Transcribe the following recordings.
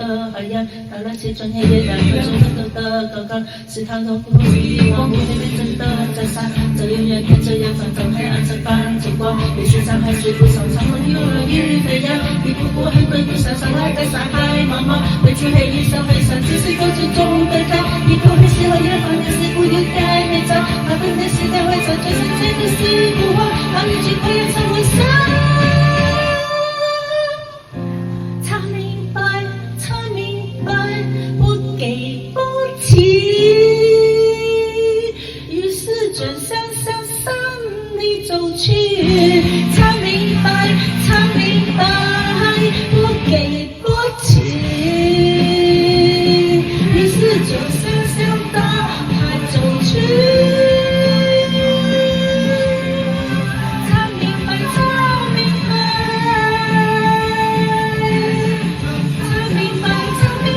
的海洋，到了切转黑夜，然后就奋斗的高岗，是他痛苦与望，不会变真的在闪，这永远跟着远方，走黑暗才放见光，也许沧海水不上长风有人与飞扬，一步步很贵不上上来在山海茫茫，未知黑夜上飞上，只是各自中的看，一口黑死了远方的事故有改没长，他们的时代会成就真正的事不化，把一句话也成为伤。转向向山里走去，才明白，才明白，不给过期。于是就向向大海走去，才明白，才明白，才明白，才明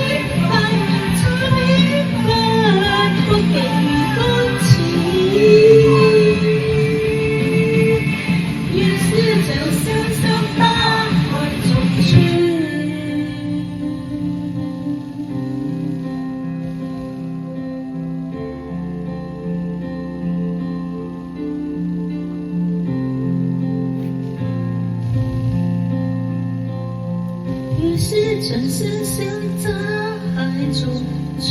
白，才明白，不给过期。于是转身向大海走去。